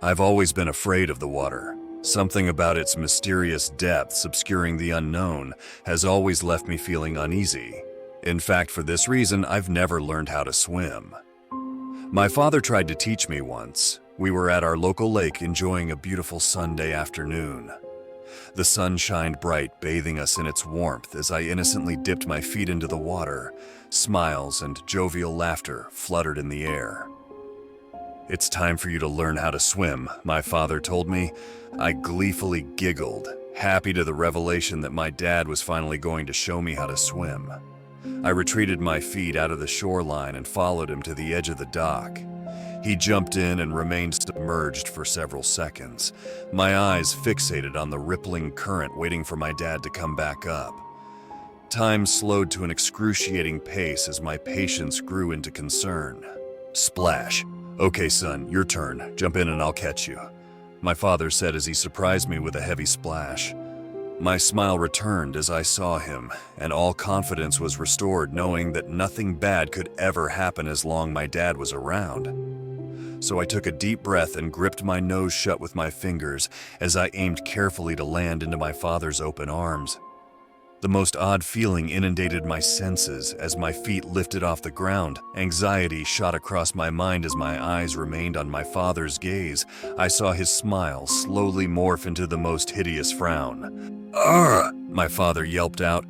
I've always been afraid of the water. Something about its mysterious depths obscuring the unknown has always left me feeling uneasy. In fact, for this reason, I've never learned how to swim. My father tried to teach me once. We were at our local lake enjoying a beautiful Sunday afternoon. The sun shined bright, bathing us in its warmth as I innocently dipped my feet into the water. Smiles and jovial laughter fluttered in the air. "It's time for you to learn how to swim," my father told me. I gleefully giggled, happy to the revelation that my dad was finally going to show me how to swim. I retreated my feet out of the shoreline and followed him to the edge of the dock. He jumped in and remained submerged for several seconds, my eyes fixated on the rippling current waiting for my dad to come back up. Time slowed to an excruciating pace as my patience grew into concern. Splash. "Okay, son, your turn. Jump in and I'll catch you," my father said as he surprised me with a heavy splash. My smile returned as I saw him, and all confidence was restored knowing that nothing bad could ever happen as long my dad was around. So I took a deep breath and gripped my nose shut with my fingers as I aimed carefully to land into my father's open arms. The most odd feeling inundated my senses as my feet lifted off the ground. Anxiety shot across my mind as my eyes remained on my father's gaze. I saw his smile slowly morph into the most hideous frown. "Ugh!" my father yelped out.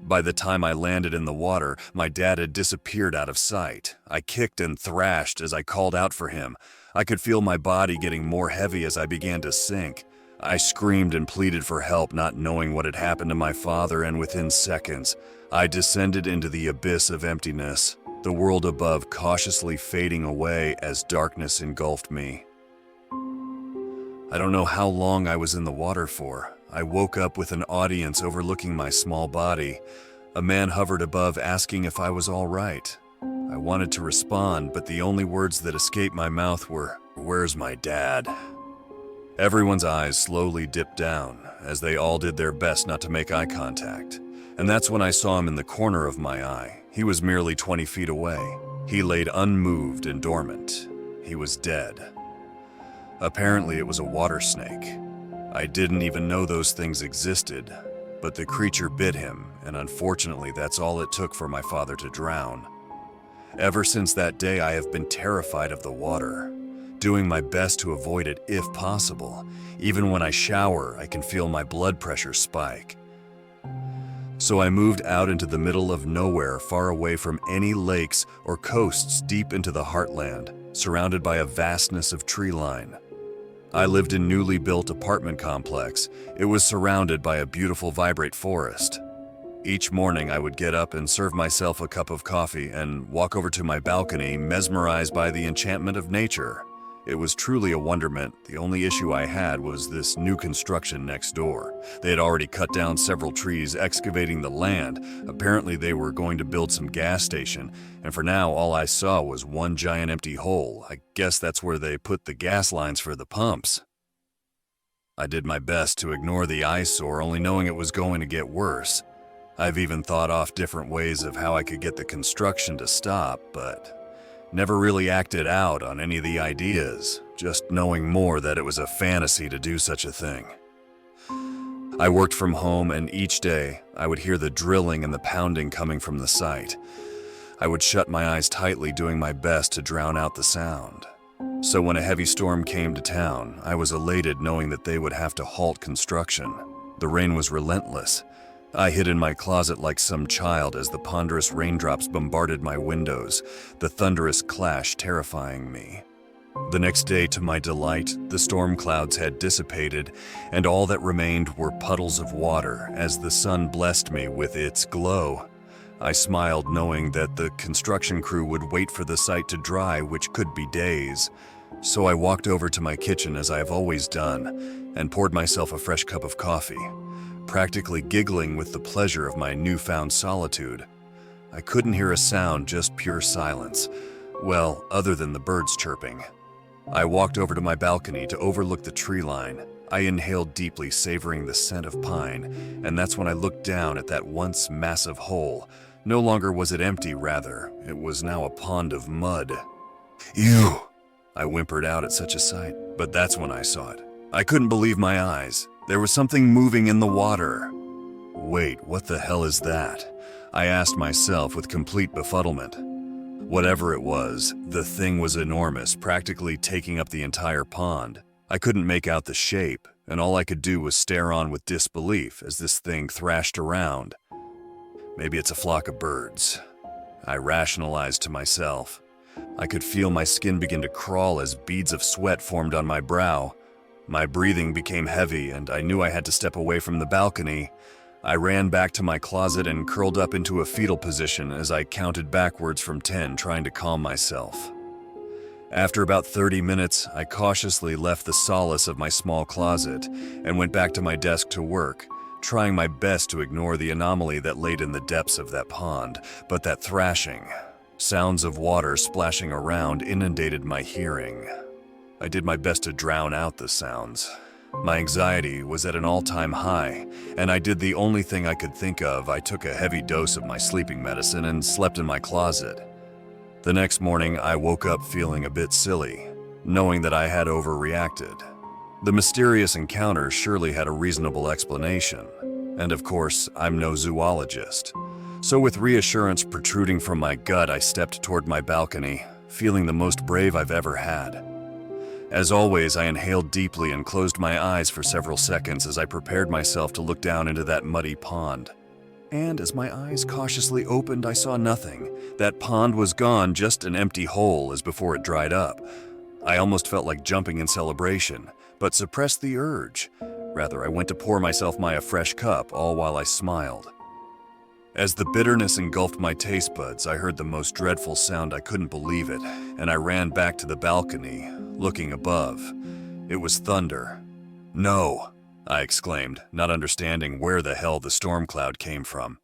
By the time I landed in the water, my dad had disappeared out of sight. I kicked and thrashed as I called out for him. I could feel my body getting more heavy as I began to sink. I screamed and pleaded for help, not knowing what had happened to my father, and within seconds, I descended into the abyss of emptiness, the world above cautiously fading away as darkness engulfed me. I don't know how long I was in the water for. I woke up with an audience overlooking my small body. A man hovered above asking if I was all right. I wanted to respond, but the only words that escaped my mouth were, "Where's my dad?" Everyone's eyes slowly dipped down, as they all did their best not to make eye contact. And that's when I saw him in the corner of my eye. He was merely 20 feet away. He laid unmoved and dormant. He was dead. Apparently it was a water snake. I didn't even know those things existed, but the creature bit him, and unfortunately that's all it took for my father to drown. Ever since that day I have been terrified of the water, doing my best to avoid it if possible. Even when I shower, I can feel my blood pressure spike. So I moved out into the middle of nowhere, far away from any lakes or coasts, deep into the heartland, surrounded by a vastness of tree line. I lived in a newly built apartment complex. It was surrounded by a beautiful vibrant forest. Each morning I would get up and serve myself a cup of coffee and walk over to my balcony, mesmerized by the enchantment of nature. It was truly a wonderment. The only issue I had was this new construction next door. They had already cut down several trees, excavating the land. Apparently they were going to build some gas station, and for now all I saw was one giant empty hole. I guess that's where they put the gas lines for the pumps. I did my best to ignore the eyesore, only knowing it was going to get worse. I've even thought off different ways of how I could get the construction to stop, but never really acted out on any of the ideas, just knowing more that it was a fantasy to do such a thing. I worked from home, and each day I would hear the drilling and the pounding coming from the site. I would shut my eyes tightly, doing my best to drown out the sound. So when a heavy storm came to town, I was elated knowing that they would have to halt construction. The rain was relentless. I hid in my closet like some child as the ponderous raindrops bombarded my windows, the thunderous clash terrifying me. The next day, to my delight, the storm clouds had dissipated, and all that remained were puddles of water as the sun blessed me with its glow. I smiled, knowing that the construction crew would wait for the site to dry, which could be days. So I walked over to my kitchen, as I have always done, and poured myself a fresh cup of coffee, practically giggling with the pleasure of my newfound solitude. I couldn't hear a sound, just pure silence. Well, other than the birds chirping. I walked over to my balcony to overlook the tree line. I inhaled deeply, savoring the scent of pine, and that's when I looked down at that once massive hole. No longer was it empty, rather, it was now a pond of mud. "You!" I whimpered out at such a sight, but that's when I saw it. I couldn't believe my eyes. There was something moving in the water. Wait, what the hell is that? I asked myself with complete befuddlement. Whatever it was, the thing was enormous, practically taking up the entire pond. I couldn't make out the shape, and all I could do was stare on with disbelief as this thing thrashed around. Maybe it's a flock of birds. I rationalized to myself. I could feel my skin begin to crawl as beads of sweat formed on my brow. My breathing became heavy, and I knew I had to step away from the balcony. I ran back to my closet and curled up into a fetal position as I counted backwards from 10, trying to calm myself. After about 30 minutes, I cautiously left the solace of my small closet and went back to my desk to work, trying my best to ignore the anomaly that laid in the depths of that pond. But that thrashing, sounds of water splashing around inundated my hearing. I did my best to drown out the sounds. My anxiety was at an all-time high, and I did the only thing I could think of. I took a heavy dose of my sleeping medicine and slept in my closet. The next morning, I woke up feeling a bit silly, knowing that I had overreacted. The mysterious encounter surely had a reasonable explanation, and of course, I'm no zoologist. So with reassurance protruding from my gut, I stepped toward my balcony, feeling the most brave I've ever had. As always, I inhaled deeply and closed my eyes for several seconds as I prepared myself to look down into that muddy pond. And as my eyes cautiously opened, I saw nothing. That pond was gone, just an empty hole as before it dried up. I almost felt like jumping in celebration, but suppressed the urge. Rather, I went to pour myself a fresh cup, all while I smiled. As the bitterness engulfed my taste buds, I heard the most dreadful sound. I couldn't believe it, and I ran back to the balcony, looking above. It was thunder. "No!" I exclaimed, not understanding where the hell the storm cloud came from.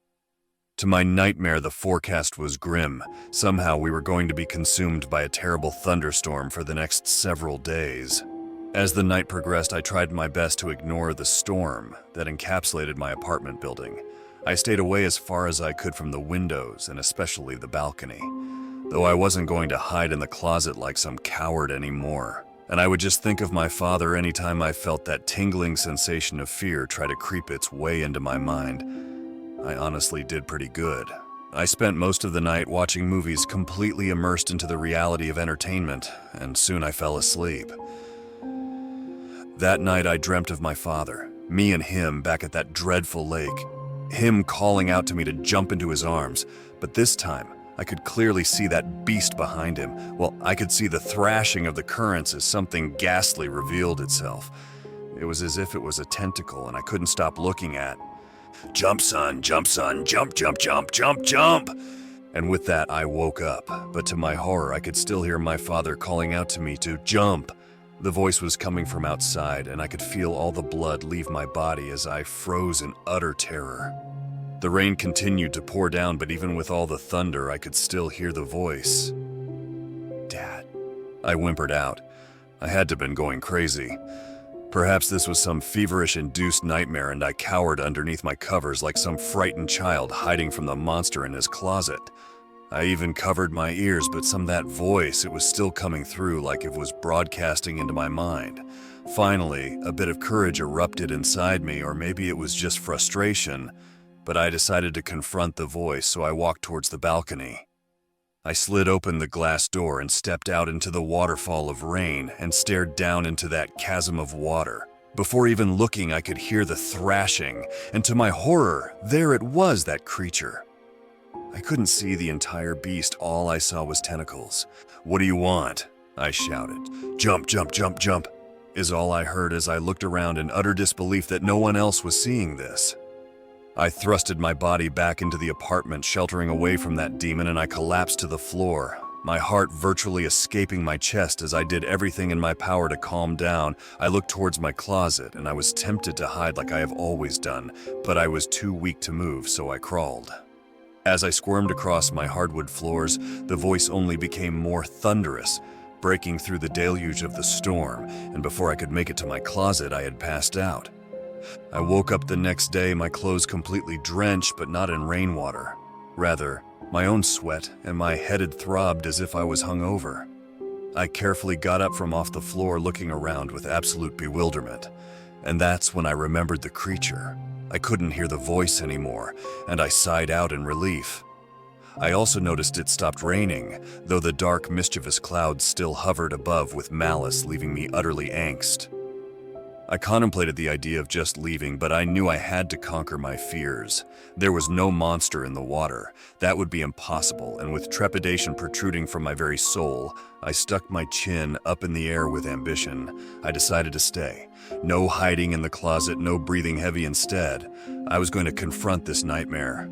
To my nightmare, the forecast was grim. Somehow we were going to be consumed by a terrible thunderstorm for the next several days. As the night progressed, I tried my best to ignore the storm that encapsulated my apartment building. I stayed away as far as I could from the windows, and especially the balcony, though I wasn't going to hide in the closet like some coward anymore. And I would just think of my father anytime I felt that tingling sensation of fear try to creep its way into my mind. I honestly did pretty good. I spent most of the night watching movies, completely immersed into the reality of entertainment, and soon I fell asleep. That night I dreamt of my father, me and him back at that dreadful lake. Him calling out to me to jump into his arms, but this time I could clearly see that beast behind him. Well, I could see the thrashing of the currents as something ghastly revealed itself. It was as if it was a tentacle, and I couldn't stop looking at. "Jump, son, jump, jump, jump, jump, jump, jump!" And with that, I woke up, but to my horror, I could still hear my father calling out to me to jump. The voice was coming from outside, and I could feel all the blood leave my body as I froze in utter terror. The rain continued to pour down, but even with all the thunder, I could still hear the voice. "Dad," I whimpered out. I had to have been going crazy. Perhaps this was some feverish-induced nightmare, and I cowered underneath my covers like some frightened child hiding from the monster in his closet. I even covered my ears, but that voice, it was still coming through like it was broadcasting into my mind. Finally, a bit of courage erupted inside me, or maybe it was just frustration, but I decided to confront the voice, so I walked towards the balcony. I slid open the glass door and stepped out into the waterfall of rain and stared down into that chasm of water. Before even looking, I could hear the thrashing, and to my horror, there it was, that creature. I couldn't see the entire beast. All I saw was tentacles. "What do you want?" I shouted. "Jump, jump, jump, jump," is all I heard as I looked around in utter disbelief that no one else was seeing this. I thrusted my body back into the apartment, sheltering away from that demon, and I collapsed to the floor, my heart virtually escaping my chest as I did everything in my power to calm down. I looked towards my closet, and I was tempted to hide like I have always done, but I was too weak to move, so I crawled. As I squirmed across my hardwood floors, the voice only became more thunderous, breaking through the deluge of the storm, and before I could make it to my closet, I had passed out. I woke up the next day, my clothes completely drenched, but not in rainwater. Rather, my own sweat, and my head had throbbed as if I was hungover. I carefully got up from off the floor, looking around with absolute bewilderment. And that's when I remembered the creature. I couldn't hear the voice anymore, and I sighed out in relief. I also noticed it stopped raining, though the dark, mischievous clouds still hovered above with malice, leaving me utterly angst. I contemplated the idea of just leaving, but I knew I had to conquer my fears. There was no monster in the water. That would be impossible, and with trepidation protruding from my very soul, I stuck my chin up in the air with ambition. I decided to stay. No hiding in the closet, no breathing heavy. Instead, I was going to confront this nightmare.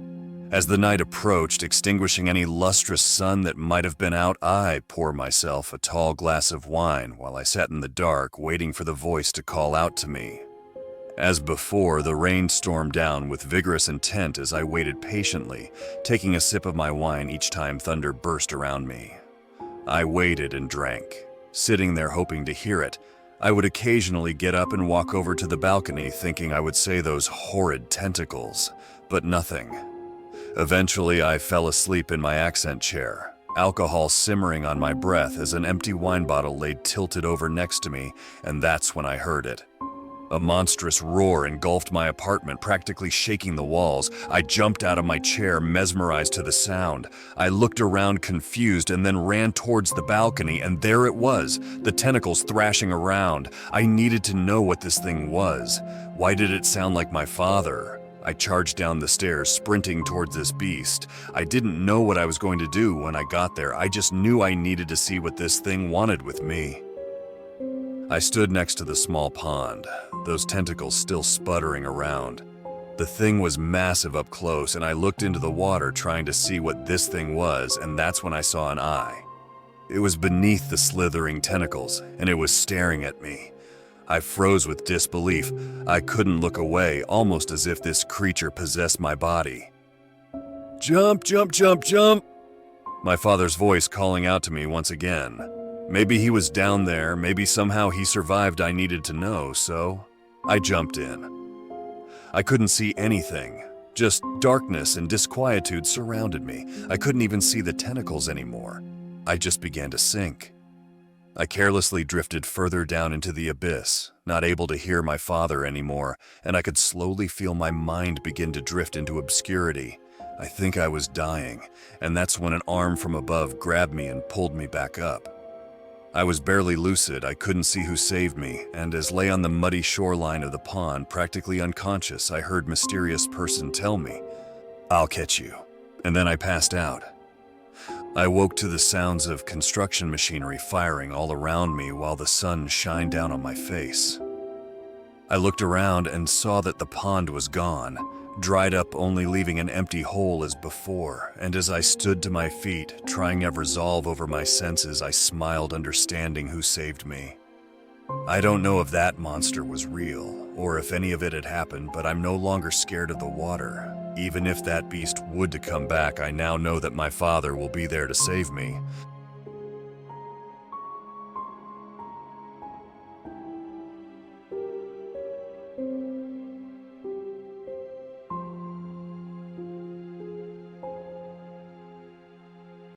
As the night approached, extinguishing any lustrous sun that might have been out, I poured myself a tall glass of wine while I sat in the dark, waiting for the voice to call out to me. As before, the rain stormed down with vigorous intent as I waited patiently, taking a sip of my wine each time thunder burst around me. I waited and drank, sitting there hoping to hear it. I would occasionally get up and walk over to the balcony, thinking I would say those horrid tentacles, but nothing. Eventually, I fell asleep in my accent chair, alcohol simmering on my breath as an empty wine bottle lay tilted over next to me, and that's when I heard it. A monstrous roar engulfed my apartment, practically shaking the walls. I jumped out of my chair, mesmerized to the sound. I looked around confused and then ran towards the balcony, and there it was, the tentacles thrashing around. I needed to know what this thing was. Why did it sound like my father? I charged down the stairs, sprinting towards this beast. I didn't know what I was going to do when I got there. I just knew I needed to see what this thing wanted with me. I stood next to the small pond, those tentacles still sputtering around. The thing was massive up close, and I looked into the water trying to see what this thing was, and that's when I saw an eye. It was beneath the slithering tentacles, and it was staring at me. I froze with disbelief. I couldn't look away, almost as if this creature possessed my body. "Jump, jump, jump, jump!" My father's voice calling out to me once again. Maybe he was down there, maybe somehow he survived. I needed to know, so I jumped in. I couldn't see anything. Just darkness and disquietude surrounded me. I couldn't even see the tentacles anymore. I just began to sink. I carelessly drifted further down into the abyss, not able to hear my father anymore, and I could slowly feel my mind begin to drift into obscurity. I think I was dying, and that's when an arm from above grabbed me and pulled me back up. I was barely lucid, I couldn't see who saved me, and as lay on the muddy shoreline of the pond, practically unconscious, I heard mysterious person tell me, "I'll catch you," and then I passed out. I woke to the sounds of construction machinery firing all around me while the sun shined down on my face. I looked around and saw that the pond was gone, dried up, only leaving an empty hole as before, and as I stood to my feet, trying to have resolve over my senses, I smiled, understanding who saved me. I don't know if that monster was real, or if any of it had happened, but I'm no longer scared of the water. Even if that beast would to come back, I now know that my father will be there to save me.